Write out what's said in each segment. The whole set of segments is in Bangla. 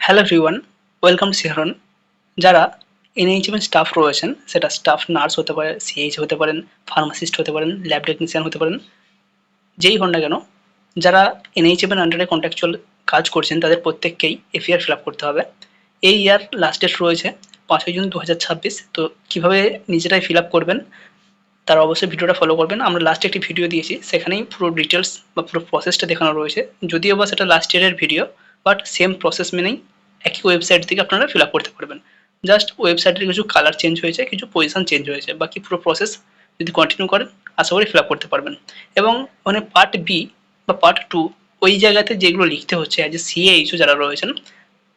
হ্যালো এভরিওয়ান, ওয়েলকাম টু শিহরণ। যারা এনএইচএম স্টাফ রয়েছেন, সেটা স্টাফ নার্স হতে পারে, সিএইচ হতে পারেন, ফার্মাসিস্ট হতে পারেন, ল্যাব টেকনিশিয়ান হতে পারেন, যেই হন না কেন, যারা এনএইচএম এর আন্ডারে কন্ট্রাকচুয়াল কাজ করছেন তাদের প্রত্যেককেই এফআইআর ফিল আপ করতে হবে। এই ইয়ার লাস্ট ডেট রয়েছে 5ই জুন 2026। তো কীভাবে নিজেরাই ফিল আপ করবেন তারা অবশ্যই ভিডিওটা ফলো করবেন। আমরা লাস্টে একটি ভিডিও দিয়েছি, সেখানেই পুরো ডিটেলস বা পুরো প্রসেসটা দেখানো রয়েছে। যদিও বা সেটা লাস্ট ইয়ারের ভিডিও, বাট সেম প্রসেস মেনেই একই ওয়েবসাইট থেকে আপনারা ফিল আপ করতে পারবেন। জাস্ট ওয়েবসাইটের কিছু কালার চেঞ্জ হয়েছে, কিছু পজিশন চেঞ্জ হয়েছে, বাকি পুরো প্রসেস যদি কন্টিনিউ করেন আশা করি ফিল আপ করতে পারবেন। এবং মানে পার্ট বি বা পার্ট টু, ওই জায়গাতে যেগুলো লিখতে হচ্ছে অ্যাজ এ সিএইচও যারা রয়েছেন,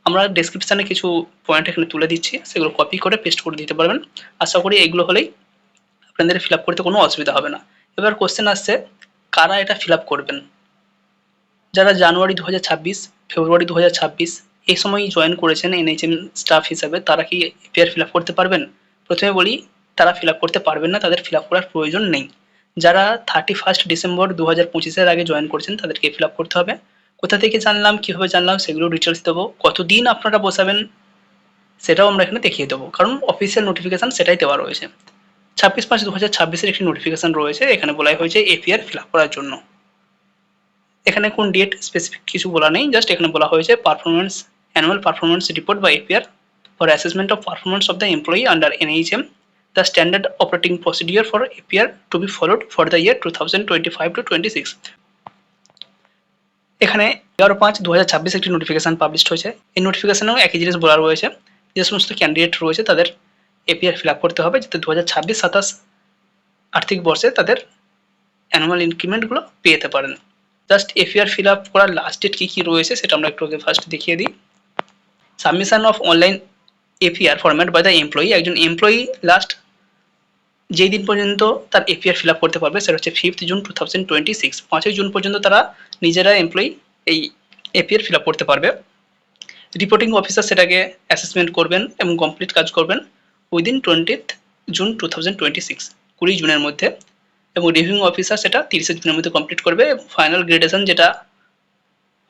আমরা ডেসক্রিপশানে কিছু পয়েন্ট এখানে তুলে দিচ্ছি, সেগুলো কপি করে পেস্ট করে দিতে পারবেন। আশা করি এইগুলো হলেই আপনাদের ফিল আপ করতে কোনো অসুবিধা হবে না। এবার কোশ্চেন আসছে, কারা এটা ফিল আপ করবেন? যারা জানুয়ারি 2026, ফেব্রুয়ারি 2026 এই সময় জয়েন করেছেন এনএইচএম স্টাফ হিসাবে, তারা কি এফআইআর ফিল আপ করতে পারবেন? প্রথমে বলি, তারা ফিল আপ করতে পারবেন না, তাদের ফিল আপ করার প্রয়োজন নেই। যারা 31 ডিসেম্বর 2025-এর আগে জয়েন করেছেন তাদেরকে ফিল আপ করতে হবে। কোথা থেকে জানলাম, কীভাবে জানলাম, সেগুলো ডিটেলস দেবো। কতদিন আপনারা বসাবেন সেটাও আমরা এখানে দেখিয়ে দেবো, কারণ অফিসিয়াল নোটিফিকেশান সেটাই দেওয়া রয়েছে। 26/5/2026-এর একটি নোটিফিকেশান রয়েছে, এখানে বলাই হয়েছে এফআইআর ফিল আপ করার জন্য। এখানে কোন ডেট স্পেসিফিক কিছু বলা নেই, জাস্ট এখানে বলা হয়েছে পারফরমেন্স, অ্যানুয়াল পারফরমেন্স রিপোর্ট বা APR for assessment of performance of the employee under NHM, the standard operating procedure for APR to be followed for the year 2025-26। এখানে 11/5/2026 একটি নোটিফিকেশান পাবলিশ হয়েছে। এই নোটিফিকেশানেও একই জিনিস বলা রয়েছে, যে সমস্ত ক্যান্ডিডেট রয়েছে তাদের এপিআর ফিল আপ করতে হবে, যাতে 2026-27 আর্থিক বর্ষে তাদের অ্যানুয়াল ইনক্রিমেন্টগুলো পেতে পারেন। জাস্ট এফআইআর ফিল আপ করার লাস্ট ডেট কী কী রয়েছে সেটা আমরা একটু আগে ফার্স্ট দেখিয়ে দিই। Submission of online FIR format by the employee. একজন এমপ্লয়ি লাস্ট যেই দিন পর্যন্ত তার এফআইআর ফিল আপ করতে পারবে সেটা হচ্ছে 5th জুন 2026। 5ই জুন পর্যন্ত তারা নিজেরা এমপ্লয়ি এই এফআইআর ফিল আপ করতে পারবে। রিপোর্টিং অফিসার সেটাকে অ্যাসেসমেন্ট করবেন এবং কমপ্লিট কাজ করবেন উইদিন 20th জুন 2026, 20 জুনের মধ্যে। এবং রিভিউইং অফিসার সেটা 30 জুনের মধ্যে কমপ্লিট করবে। ফাইনাল গ্রেডেশন যেটা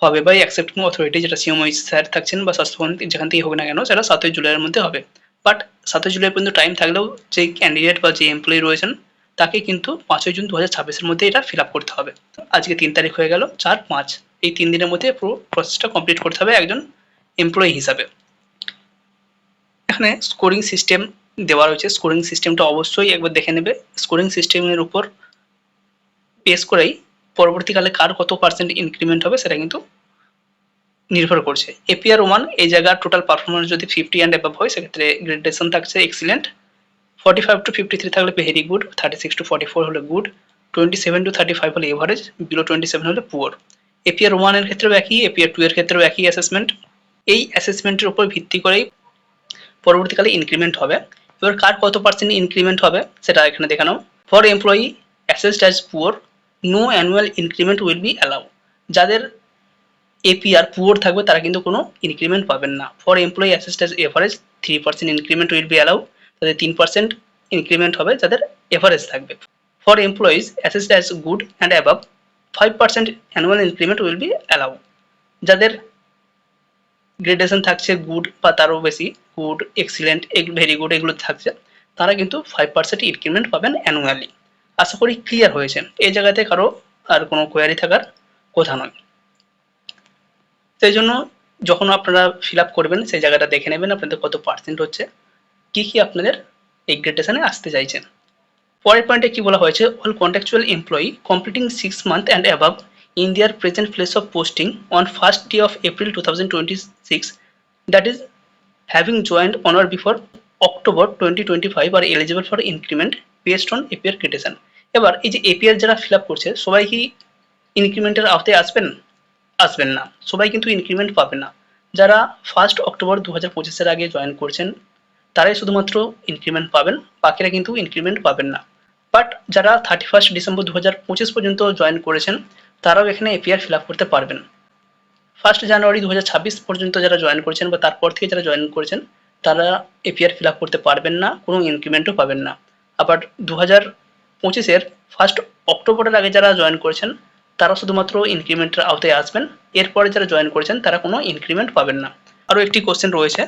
হবে বা অ্যাকসেপ্টিং অথরিটি, যেটা সিএমওই স্যার থাকছেন বা স্বাস্থ্যমন্ত্রী, যেখান থেকেই হোক না কেন, সেটা 7ই জুলাইয়ের মধ্যে হবে। বাট 7ই জুলাই পর্যন্ত টাইম থাকলেও যে ক্যান্ডিডেট বা যে এমপ্লয়ি রয়েছেন তাকে কিন্তু 5ই জুন 2026-এর মধ্যে এটা ফিল আপ করতে হবে। আজকে 3 তারিখ হয়ে গেল, 4-5 এই 3 দিনের মধ্যে পুরো প্রসেসটা কমপ্লিট করতে হবে একজন এমপ্লয়ি হিসাবে। এখানে স্কোরিং সিস্টেম দেওয়া রয়েছে, স্কোরিং সিস্টেমটা অবশ্যই একবার দেখে নেবে। স্কোরিং সিস্টেমের উপর বেস করেই পরবর্তীকালে কার কত পার্সেন্ট ইনক্রিমেন্ট হবে সেটা কিন্তু নির্ভর করছে। এপিআর 1 এই জায়গার টোটাল পারফরমেন্স যদি 50 অ্যান্ড অ্যাবাভ হয় সেক্ষেত্রে গ্রেডেশন থাকছে এক্সিলেন্ট, 45 to 53 থাকলে ভেরি গুড, 36 to 44 হলে গুড, 27 to 35 হলে এভারেজ, বিলো 27 হলে পুয়ার। এপিআর 1 এর ক্ষেত্রেও একই, এপিআর 2 এর ক্ষেত্রেও একই অ্যাসেসমেন্ট। এই অ্যাসেসমেন্টের উপর ভিত্তি করেই পরবর্তীকালে ইনক্রিমেন্ট হবে। এবার কার কত পার্সেন্ট ইনক্রিমেন্ট হবে সেটা এখানে দেখানো। For employee assessed as poor, no annual increment will be allow. যাদের এপিআর পুয়ার থাকবে তারা কিন্তু কোনো ইনক্রিমেন্ট পাবেন না। For employee assessed as average, 3% increment will be allow. তাদের 3% ইনক্রিমেন্ট হবে যাদের এভারেজ থাকবে। For employees assessed as good and above, 5% annual increment will be allow. যাদের গ্রেডেশন থাকছে গুড বা তারও বেশি, গুড, এক্সিলেন্ট, ভেরি গুড এগুলো থাকছে, তারা কিন্তু 5% ইনক্রিমেন্ট পাবেন অ্যানুয়ালি। আশা করি ক্লিয়ার হয়েছে, এই জায়গাতে কারো আর কোনো কোয়ারি থাকার কথা নয়। সেই জন্য যখন আপনারা ফিল আপ করবেন সেই জায়গাটা দেখে নেবেন আপনাদের কত পার্সেন্ট হচ্ছে, কী কী আপনাদের এই গ্রেডেশনে আসতে চাইছেন। পরের পয়েন্টে কি বলা হয়েছে, all contractual employee completing 6 months and above in their present place of posting on 1st day of April 2026, that is having joined on or before October 2025 are eligible for increment based on APR gradation। এবার এই যে APR যারা ফিল আপ করছে সবাই কি ইনক্রিমেন্টের আওতায় আসবেন? আসবেন না, সবাই কিন্তু ইনক্রিমেন্ট পাবে না। যারা 1 অক্টোবর 2025-এর আগে জয়েন করছেন তারাই শুধুমাত্র ইনক্রিমেন্ট পাবেন, বাকিরা কিন্তু ইনক্রিমেন্ট পাবেন না। বাট যারা 31 ডিসেম্বর 2025 পর্যন্ত জয়েন করেছেন তারাও এখানে এপিআর ফিল আপ করতে পারবেন। 1 জানুয়ারি 2026 পর্যন্ত যারা জয়েন করেছেন বা তারপর থেকে যারা জয়েন করেছেন তারা এপিআর ফিল আপ করতে পারবেন না, কোনো ইনক্রিমেন্টও পাবেন না। আবার 2025-এর 1 অক্টোবরের আগে যারা জয়েন করেছেন তারা শুধুমাত্র ইনক্রিমেন্টের আওতায় আসবেন, এরপরে যারা জয়েন করেছেন তারা কোনো ইনক্রিমেন্ট পাবেন না। আরও একটি কোশ্চেন রয়েছে,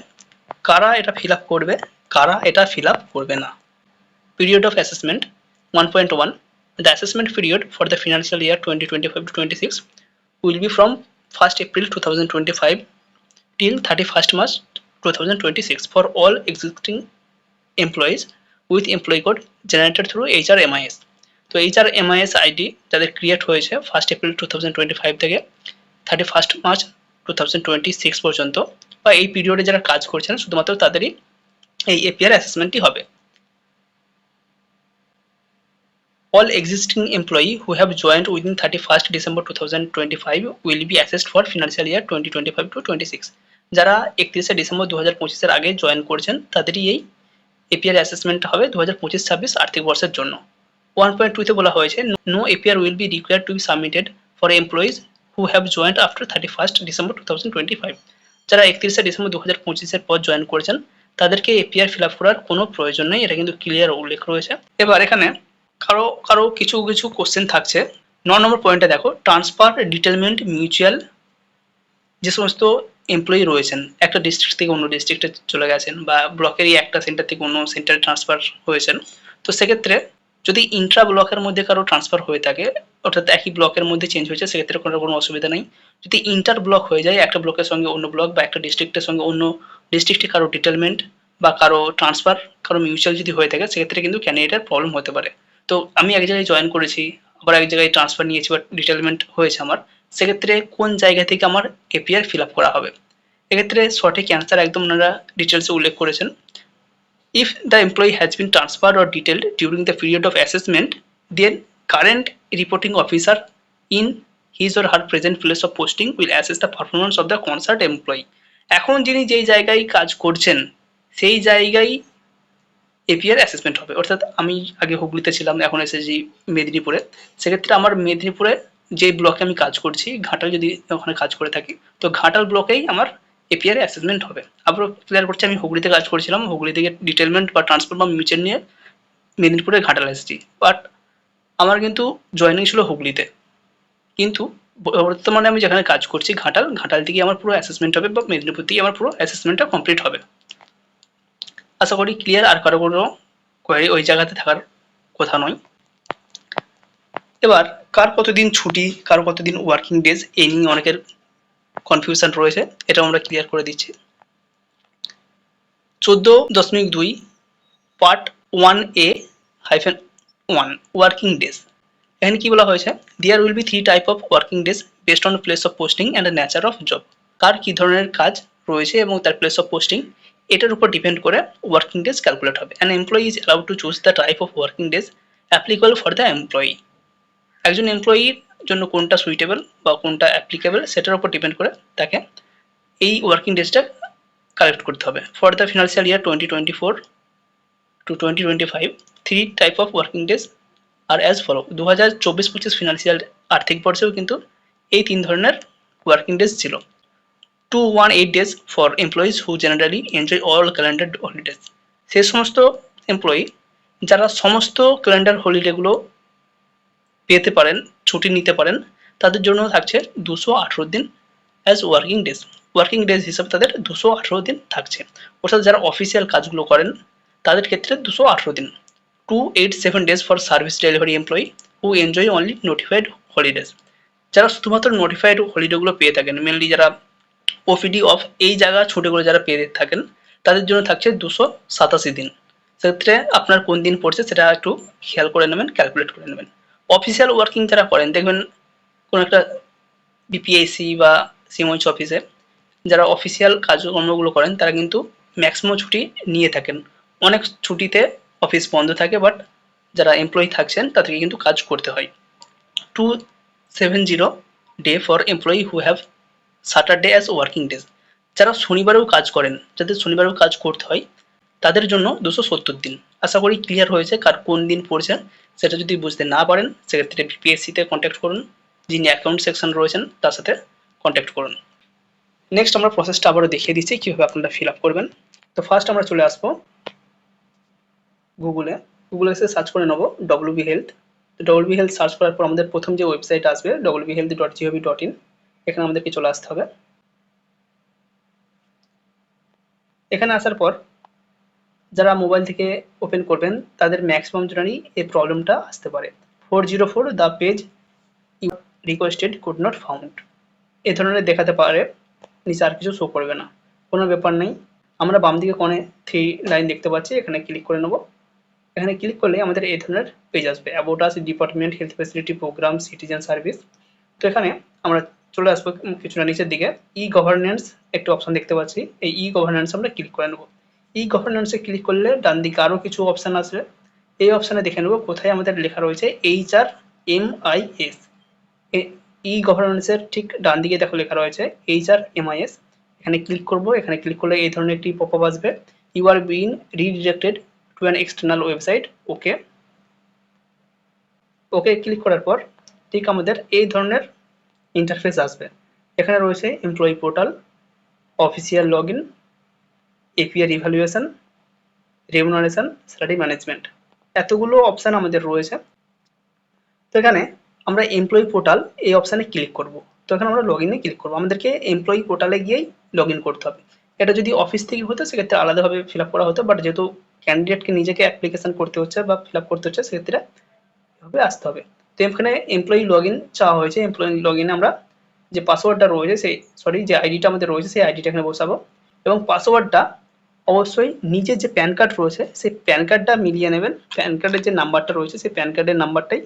কারা এটা ফিল আপ করবে, কারা এটা ফিল আপ করবে না। Period of assessment 1.1, the assessment period for the financial year 2025 to 26 will be from 1st April 2025 till 31st March 2026 for all existing employees with employee code generated through HRMIS. তো HRMIS আইডি যাদের ক্রিয়েট হয়েছে 1st April 2025 থেকে 31st March 2026 পর্যন্ত বা এই পিরিয়ডে যারা কাজ করছেন শুধুমাত্র তাদেরই এই এপিআর অ্যাসেসমেন্টটি হবে। All existing employee who have joined within 31st December 2025 will be assessed for financial year 2025 to 26. যারা 31শে ডিসেম্বর 2025 এর আগে জয়েন করছেন তাদেরই এই এপিআর অ্যাসেসমেন্ট হবে 2025-26 আর্থিক বর্ষের জন্য। 1.2 তে বলা হয়েছে no APR will be required to be submitted for employees who have joint after 31st December 2025। যারা 31শে ডিসেম্বর 2025 এর পর জয়েন করেছেন তাদেরকে এপিআর ফিল আপ করার কোনো প্রয়োজন নেই, এটা কিন্তু ক্লিয়ার উল্লেখ রয়েছে। এবার এখানে কারো কিছু কোশ্চেন থাকছে। 9 নম্বর পয়েন্টে দেখো, ট্রান্সফার ডিটেলমেন্ট মিউচুয়াল, যে সমস্ত এমপ্লয়ি রয়েছেন একটা ডিস্ট্রিক্ট থেকে অন্য ডিস্ট্রিক্টে চলে গেছেন বা ব্লকেরই একটা সেন্টার থেকে অন্য সেন্টারে ট্রান্সফার হয়েছেন, তো সেক্ষেত্রে যদি ইন্ট্রা ব্লকের মধ্যে কারো ট্রান্সফার হয়ে থাকে অর্থাৎ একই ব্লকের মধ্যে চেঞ্জ হয়েছে সেক্ষেত্রে কোনো অসুবিধা নেই। যদি ইন্টার ব্লক হয়ে যায় একটা ব্লকের সঙ্গে অন্য ব্লক বা একটা ডিস্ট্রিক্টের সঙ্গে অন্য ডিস্ট্রিক্টে কারো ডিটেলমেন্ট বা কারো ট্রান্সফার কারো মিউচুয়াল যদি হয়ে থাকে সেক্ষেত্রে কিন্তু ক্যান্ডিডেটের প্রবলেম হতে পারে। তো আমি এক জায়গায় জয়েন করেছি আবার এক জায়গায় ট্রান্সফার নিয়েছি বা ডিটেলমেন্ট হয়েছে আমার, সেক্ষেত্রে কোন জায়গা থেকে আমার এপিআর ফিল আপ করা হবে। এক্ষেত্রে সঠিক অ্যান্সার একদম ওনারা ডিটেলসে উল্লেখ করেছেন। If the employee has been transferred or detailed during the period of assessment, then current reporting officer in his or her present place of posting will assess the performance of the concerned employee. এখন যিনি যেই জায়গায় কাজ করছেন সেই জায়গায় এপিআর অ্যাসেসমেন্ট হবে। অর্থাৎ আমি আগে হুগলিতে ছিলাম, এখন এসেছি মেদিনীপুরে, সেক্ষেত্রে আমার মেদিনীপুরে যে ব্লকে আমি কাজ করছি ঘাটাল যদি ওখানে কাজ করে থাকি তো ঘাটাল ব্লকেই আমার এপিআর অ্যাসেসমেন্ট হবে। আবার ক্লিয়ার করছি, আমি হুগলিতে কাজ করছিলাম, হুগলি থেকে ডিটেলমেন্ট বা ট্রান্সফার বা মিউচুয়াল নিয়ে মেদিনীপুরে ঘাটাল এসেছি, বাট আমার কিন্তু জয়েনিং ছিল হুগলিতে, কিন্তু বর্তমানে আমি যেখানে কাজ করছি ঘাটাল থেকে আমার পুরো অ্যাসেসমেন্ট হবে বা মেদিনীপুর থেকে আমার পুরো অ্যাসেসমেন্টটা কমপ্লিট হবে। আশা করি ক্লিয়ার, আর কারো কোনো কোয়ারি ওই জায়গাতে থাকার কথা নয়। এবার কার কতদিন ছুটি, কার কতদিন ওয়ার্কিং ডেজ, এই নিয়ে অনেকের কনফিউশন রয়েছে, এটা আমরা ক্লিয়ার করে দিচ্ছি। 14.2 পার্ট 1A-1 ওয়ার্কিং ডেজ, এখানে কি বলা হয়েছে, there will be 3 type of working days based on place of posting and nature of job. কার কী ধরনের কাজ রয়েছে এবং তার প্লেস অফ পোস্টিং এটার উপর ডিপেন্ড করে ওয়ার্কিং ডেজ ক্যালকুলেট হবে। An employee is allowed to choose the type of working days applicable for the employee. একজন এমপ্লয়ির জন্য কোনটা সুইটেবল বা কোনটা অ্যাপ্লিকেবল সেটার উপর ডিপেন্ড করে তাকে এই ওয়ার্কিং ডেজটা কালেক্ট করতে হবে। For the financial year 2024 to 2025 3 type of working days are as follow. 2024-25 financial আর্থিক বর্ষেও কিন্তু এই 3 ধরনের ওয়ার্কিং ডেজ ছিল। 218 days for employees who generally enjoy all calendar holidays, সে সমস্ত এমপ্লয়ি যারা সমস্ত ক্যালেন্ডার হলিডেগুলো পেতে পারেন, ছুটি নিতে পারেন, তাদের জন্য থাকছে 218 দিন as working days. Working days হিসাবে তাদের 218 দিন থাকছে। অর্থাৎ যারা অফিসিয়াল কাজগুলো করেন তাদের ক্ষেত্রে 218 দিন। 287 days for service delivery employee who enjoy only notified holidays, যারা শুধুমাত্র নোটিফাইড হলিডেগুলো পেয়ে থাকেন, মেনলি যারা ওপিডি অফ এই জায়গা ছুটিগুলো যারা পেয়ে থাকেন তাদের জন্য থাকছে 287 দিন। সেক্ষেত্রে আপনার কোন দিন পড়ছে সেটা একটু খেয়াল করে নেবেন, ক্যালকুলেট করে নেবেন। অফিসিয়াল ওয়ার্কিং যারা করেন দেখবেন কোনো একটা বিপিএসসি বা সিএমওইচ অফিসে যারা অফিসিয়াল কাজকর্মগুলো করেন তারা কিন্তু ম্যাক্সিমাম ছুটি নিয়ে থাকেন। অনেক ছুটিতে অফিস বন্ধ থাকে, বাট যারা এমপ্লয়ি থাকছেন তাদেরকে কিন্তু কাজ করতে হয়। 270 day for employee who have Saturday as working days, যারা শনিবারেও কাজ করেন, যাদের শনিবারেও কাজ করতে হয় তাদের জন্য 270 দিন। আশা করি ক্লিয়ার হয়েছে কার কোন দিন পড়ছে, সেটা যদি বুঝতে না পারেন সেক্ষেত্রে বিপিএসসিতে কন্ট্যাক্ট করুন, যিনি অ্যাকাউন্ট সেকশন রয়েছেন তার সাথে কন্ট্যাক্ট করুন। নেক্সট আমরা প্রসেসটা আবারও দেখিয়ে দিচ্ছি কীভাবে আপনারা ফিল আপ করবেন। তো ফার্স্ট আমরা চলে আসবো গুগলে এসে সার্চ করে নেবো ডব্লিউবি হেলথ। তো ডব্লিউবি হেলথ সার্চ করার পর আমাদের প্রথম যে ওয়েবসাইট আসবে wbhealth.gov.in, এখানে আমাদেরকে চলে আসতে হবে। এখানে আসার পর যারা মোবাইল থেকে ওপেন করবেন তাদের ম্যাক্সিমাম জনেরই এই প্রবলেমটা আসতে পারে। 404 the page you requested could not found, এ ধরনের দেখাতে পারে, নিচে আর কিছু শো করবে না। কোনো ব্যাপার নেই, আমরা বাম দিকে কোণে 3 লাইন দেখতে পাচ্ছি, এখানে ক্লিক করে নেব। এখানে ক্লিক করলে আমাদের এই ধরনের পেজ আসবে, about us, department, health facility, program, citizen service. তো এখানে আমরা চলে আসবো কিছুটা নিচের দিকে, ই গভর্নেন্স একটা অপশন দেখতে পাচ্ছি, এই ই গভর্নেন্স আমরা ক্লিক করে নেব। ই গভর্নেন্সে ক্লিক করলে ডান দিকে আরও কিছু অপশান আসবে, এই অপশানে দেখে নেব কোথায় আমাদের লেখা রয়েছে HRMIS। ই গভর্নেন্সের ঠিক ডান দিকে দেখো লেখা রয়েছে HRMIS, এখানে ক্লিক করব। এখানে ক্লিক করলে এই ধরনের একটি পপআপ আসবে, you are being redirected to an external website, okay. Okay click করার পর ঠিক আমাদের এই ধরনের ইন্টারফেস আসবে। এখানে রয়েছে employee portal, official log in, APR evaluation, remuneration, study management, এতগুলো অপশান আমাদের রয়েছে। তো এখানে আমরা এমপ্লয়ি পোর্টাল এই অপশানে ক্লিক করব। তো এখানে আমরা লগ ইনে ক্লিক করবো, আমাদেরকে এমপ্লয়ি পোর্টালে গিয়েই লগ ইন করতে হবে। এটা যদি অফিস থেকে হতো সেক্ষেত্রে আলাদাভাবে ফিল আপ করা হতো, বাট যেহেতু ক্যান্ডিডেটকে নিজেকে অ্যাপ্লিকেশন করতে হচ্ছে বা ফিল আপ করতে হচ্ছে সেক্ষেত্রে এভাবে আসতে হবে। তো এখানে এমপ্লয়ি লগ ইন চাওয়া হয়েছে, এমপ্লয়ি লগ ইনে আমরা যে পাসওয়ার্ডটা রয়েছে যে আইডিটা আমাদের রয়েছে সেই আইডিটা এখানে বসাবো, এবং পাসওয়ার্ডটা অবশ্যই নিজের যে প্যান কার্ড রয়েছে সেই প্যান কার্ডটা মিলিয়ে নেবেন। প্যান কার্ডের যে নাম্বারটা রয়েছে সেই প্যান কার্ডের নাম্বারটাই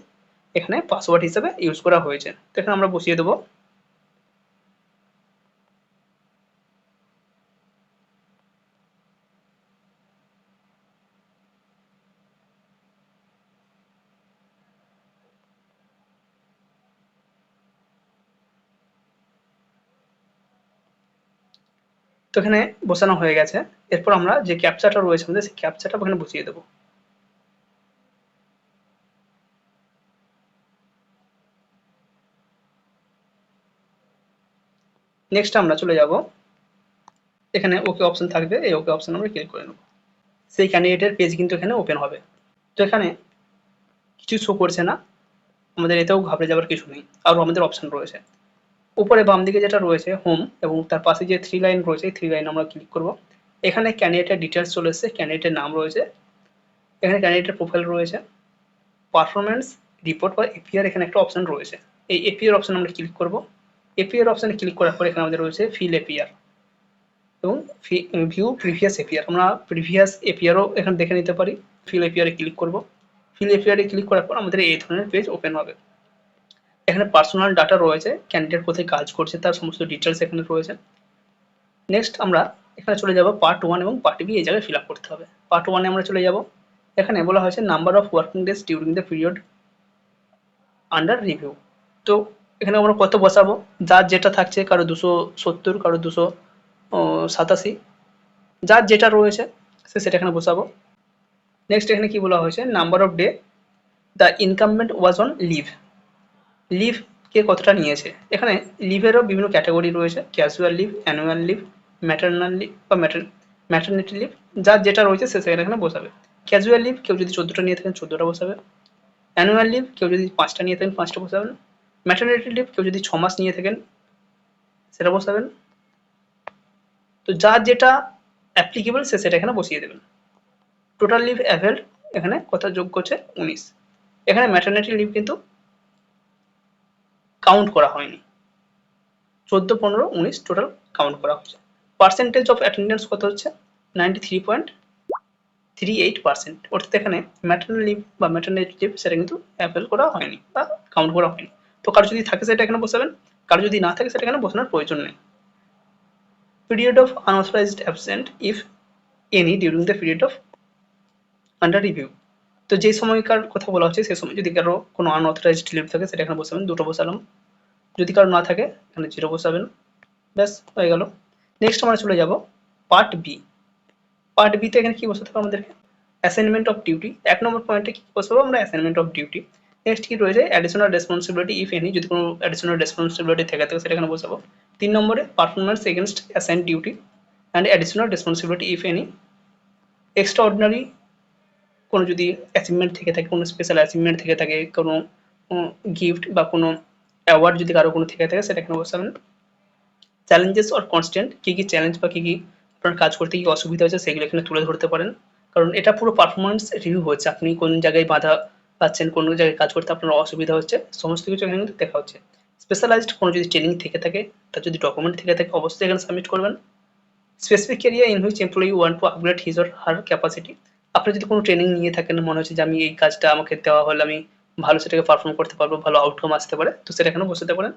এখানে পাসওয়ার্ড হিসেবে ইউজ করা হয়েছে। তো এখানে আমরা বসিয়ে দেবো। তো এখানে বসানো হয়ে গেছে, এরপর আমরা যে ক্যাপচাটা রয়েছে আমাদের সেই ক্যাপচাটা এখানে বসিয়ে দেবো। নেক্সট আমরা চলে যাব, এখানে ওকে অপশন থাকবে, এই ওকে অপশন আমরা ক্লিক করে নেব। সেই ক্যান্ডিডেটের পেজ কিন্তু এখানে ওপেন হবে। তো এখানে কিছু শো করছে না, আমাদের এতেও ঘাবড়ে যাওয়ার কিছু নেই, আরও আমাদের অপশন রয়েছে। উপরে বাম দিকে যেটা রয়েছে হোম, এবং তার পাশে যে 3 লাইন রয়েছে 3 লাইন আমরা ক্লিক করব। এখানে ক্যান্ডিডেটের ডিটেলস চলে এসেছে, ক্যান্ডিডেটের নাম রয়েছে, এখানে ক্যান্ডিডেটের প্রোফাইল রয়েছে, পারফরমেন্স রিপোর্ট বা এপিআর এখানে একটা অপশন রয়েছে, এই এপিআর অপশন আমরা ক্লিক করব। এপিআর অপশনে ক্লিক করার পর এখানে আমাদের রয়েছে ফিল এপিআর এবং ভিউ প্রিভিয়াস এপিআর, আমরা প্রিভিয়াস এপিআরও এখানে দেখে নিতে পারি। ফিল এপিআরে ক্লিক করব। ফিল এপিআরে ক্লিক করার পর আমাদের এই ধরনের পেজ ওপেন হবে। এখানে পার্সোনাল ডাটা রয়েছে, ক্যান্ডিডেট কোথায় কাজ করছে তার সমস্ত ডিটেলস এখানে রয়েছে। নেক্সট আমরা এখানে চলে যাব পার্ট 1 এবং পার্ট বি, এই জায়গায় ফিল আপ করতে হবে। পার্ট 1 এ আমরা চলে যাব, এখানে বলা হয়েছে number of working days during the period under review. তো এখানে আমরা কত বসাবো, যার যেটা থাকছে, কারো 270, কারো 287, যার যেটা রয়েছে সেটা এখানে বসাবো। নেক্সট এখানে কি বলা হয়েছে, number of day the incumbent was on leave, leave কে কতটা নিয়েছে। এখানে লিভেরও বিভিন্ন ক্যাটাগরি রয়েছে, casual leave, annual leave, maternal leave বা ম্যাটারনিটি লিভ, যার যেটা রয়েছে সে সেখানে এখানে বসাবে। ক্যাজুয়াল লিভ কেউ যদি 14টা নিয়ে থাকেন 14টা বসাবে, অ্যানুয়াল লিভ কেউ যদি 5টা নিয়ে থাকেন 5টা বসাবেন, ম্যাটারনিটি লিভ কেউ যদি 6 মাস নিয়ে থাকেন সেটা বসাবেন। তো যার যেটা অ্যাপ্লিকেবল সে সেটা এখানে বসিয়ে দেবেন। টোটাল লিভ অ্যাভেলড এখানে কথা যোগ করছে 19, এখানে ম্যাটারনিটি লিভ কিন্তু কাউন্ট করা হয়নি, 14, 15, 19 টোটাল কাউন্ট করা হচ্ছে। পার্সেন্টেজ অফ অ্যাটেন্ডেন্স কত হচ্ছে, 93.38%, অর্থাৎ এখানে ম্যাটারনাল লিভ বা ম্যাটারনিটি লিভ সেটা কিন্তু অ্যাভেল করা হয়নি বা কাউন্ট করা হয়নি। তো কারো যদি থাকে সেটা এখানে বসাবেন, কারো যদি না থাকে সেটা এখানে বসানোর প্রয়োজন নেই। Period of unauthorized absent if any during the period of under review, তো যে সময়কার কথা বলা হচ্ছে সেই সময় যদি কারো কোনো আনঅথরাইজড লিভ থাকে সেটা এখানে বসাবেন, 2টো বসালাম। যদি কারো না থাকে এখানে 0 বসাবেন, ব্যাস হয়ে গেল। নেক্সট আমরা চলে যাব পার্ট বি। পার্ট বিতে এখানে কি বসাতে হবে আমাদেরকে, অ্যাসাইনমেন্ট অফ ডিউটি। 1 নম্বর পয়েন্টে কি বসাবো আমরা, অ্যাসাইনমেন্ট অফ ডিউটি। নেক্সট কি রয়েছে, অ্যাডিশনাল রেসপন্সিবিলিটি ইফ এনি, যদি কোনো অ্যাডিশনাল রেসপন্সিবিলিটি থেকে থাকে সেটা এখানে বসাবো। 3 নম্বরে performance against assign duty and additional responsibility if any, extra ordinary কোনো যদি অ্যাচিভমেন্ট থেকে থাকে, কোনো স্পেশাল অ্যাচিভমেন্ট থেকে থাকে, কোনো গিফট বা কোনো অ্যাওয়ার্ড যদি কারো কোনো থেকে থাকে সেটা এখানে বসাবেন। চ্যালেঞ্জেস অর কনস্ট্যান্ট, কী কী চ্যালেঞ্জ বা কী কী আপনার কাজ করতে কি অসুবিধা হচ্ছে সেগুলো এখানে তুলে ধরতে পারেন, কারণ এটা পুরো পারফরমেন্স রিভিউ হচ্ছে। আপনি কোন জায়গায় বাধা পাচ্ছেন, কোন জায়গায় কাজ করতে আপনার অসুবিধা হচ্ছে, সমস্ত কিছু এখানে কিন্তু দেখা হচ্ছে। স্পেশালাইজড কোনো যদি ট্রেনিং থেকে থাকে, তার যদি ডকুমেন্ট থেকে থাকে, অবশ্যই এখানে সাবমিট করবেন। Specific area in which employee want to upgrade his or her capacity. আপনি যদি কোনো ট্রেনিং নিয়ে থাকেন, মনে হচ্ছে যে আমি এই কাজটা আমাকে দেওয়া হলে আমি ভালো সেটাকে পারফর্ম করতে পারবো, ভালো আউটকাম আসতে পারে, তো সেটা এখানে বসাতে পারেন।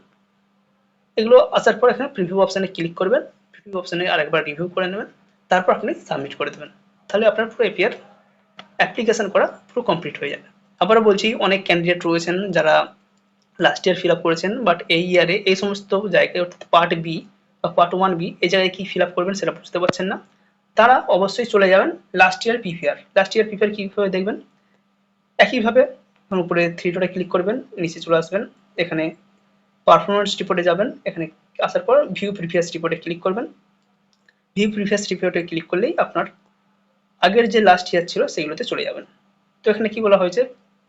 এগুলো আসার পর এখানে প্রিভিউ অপশানে ক্লিক করবেন, প্রিভিউ অপশানে আরেকবার রিভিউ করে নেবেন, তারপর আপনি সাবমিট করে দেবেন। তাহলে আপনার পুরো এপিআর অ্যাপ্লিকেশন করা পুরো কমপ্লিট হয়ে যাবে। আবারও বলছি, অনেক ক্যান্ডিডেট রয়েছেন যারা লাস্ট ইয়ার ফিল আপ করেছেন, বাট এই ইয়ারে এই সমস্ত জায়গায় অর্থাৎ পার্ট বি বা পার্ট 1B এই জায়গায় কি ফিল আপ করবেন সেটা বুঝতে পারছেন না। তারা অবশ্যই চলে যাবেন last year PPR. Last year PPR কীভাবে দেখবেন, একইভাবে উপরে থ্রি ডটে ক্লিক করবেন, নিচে চলে আসবেন, এখানে পারফরমেন্স রিপোর্টে যাবেন, এখানে আসার পর ভিউ প্রিভিয়াস রিপোর্টে ক্লিক করবেন। ভিউ প্রিভিয়াস রিপোর্টে ক্লিক করলেই আপনার আগের যে লাস্ট ইয়ার ছিল সেগুলোতে চলে যাবেন। তো এখানে কি বলা হয়েছে,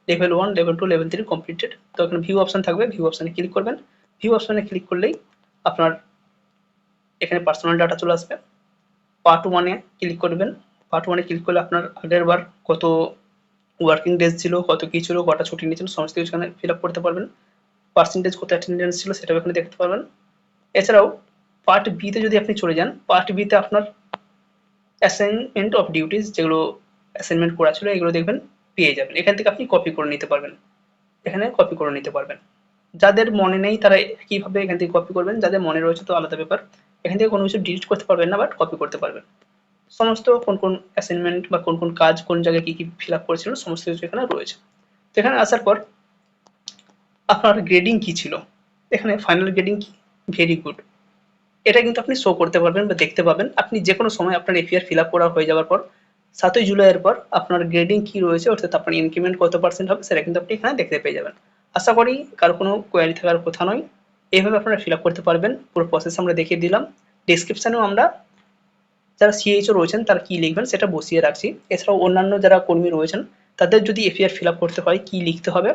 লেভেল 1, লেভেল 2, লেভেল 3 কমপ্লিটেড। তো এখানে ভিউ অপশন থাকবে, ভিউ অপশনে ক্লিক করবেন। ভিউ অপশনে ক্লিক করলেই আপনার এখানে পার্সোনাল ডাটা চলে আসবে। পার্ট 1-এ ক্লিক করবেন। পার্ট 1-এ ক্লিক করলে আপনার আগের বার কত ওয়ার্কিং ডেজ ছিল, কত কি ছিল, কটা ছুটি নিয়েছিল, সমস্ত কিছু এখানে ফিল আপ করতে পারবেন। পার্সেন্টেজ কত অ্যাটেন্ডেন্স ছিল সেটাও এখানে দেখতে পারবেন। এছাড়াও পার্ট বিতে যদি আপনি চলে যান, পার্ট বিতে আপনার অ্যাসাইনমেন্ট অফ ডিউটিস, যেগুলো অ্যাসাইনমেন্ট করা ছিল এগুলো দেখবেন পেয়ে যাবেন। এখান থেকে আপনি কপি করে নিতে পারবেন, এখানে কপি করে নিতে পারবেন। যাদের মনে নেই তারা কিভাবে এখান থেকে কপি করবেন, যাদের মনে রয়েছে তো আলাদা ব্যাপার। এখান থেকে কোনো কিছু ডিলিট করতে পারবেন না, বাট কপি করতে পারবেন। সমস্ত কোন কোন অ্যাসাইনমেন্ট বা কোন কোন কাজ কোন জায়গায় কি কি ফিল আপ করেছিল সমস্ত কিছু এখানে রয়েছে। তো এখানে আসার পর আপনার গ্রেডিং কি ছিল, এখানে ফাইনাল গ্রেডিং কি, ভেরি গুড, এটা কিন্তু আপনি শো করতে পারবেন বা দেখতে পাবেন। আপনি যে কোনো সময় আপনার এপিআর ফিল আপ করা হয়ে যাওয়ার পর 7ই জুলাইয়ের পর আপনার গ্রেডিং কি রয়েছে, অর্থাৎ আপনার ইনক্রিমেন্ট কত পার্সেন্ট হবে সেটা কিন্তু আপনি এখানে দেখতে পেয়ে যাবেন। আশা করি কারো কোনো কোয়ারি থাকার কথা নয়, এইভাবে আপনারা ফিল আপ করতে পারবেন। পুরো প্রসেস আমরা দেখিয়ে দিলাম। ডেসক্রিপশানেও আমরা যারা সিএইচও রয়েছেন তারা কি লিখবেন সেটা বসিয়ে রাখছি। এছাড়াও অন্যান্য যারা কর্মী রয়েছেন তাদের যদি এপিআর ফিল আপ করতে হয় কি লিখতে হবে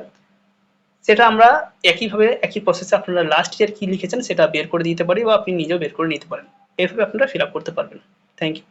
সেটা আমরা একইভাবে একই প্রসেসে আপনারা লাস্ট ইয়ার কি লিখেছেন সেটা বের করে দিতে পারি, বা আপনি নিজেও বের করে নিতে পারেন। এইভাবে আপনারা ফিল আপ করতে পারবেন। Thank you.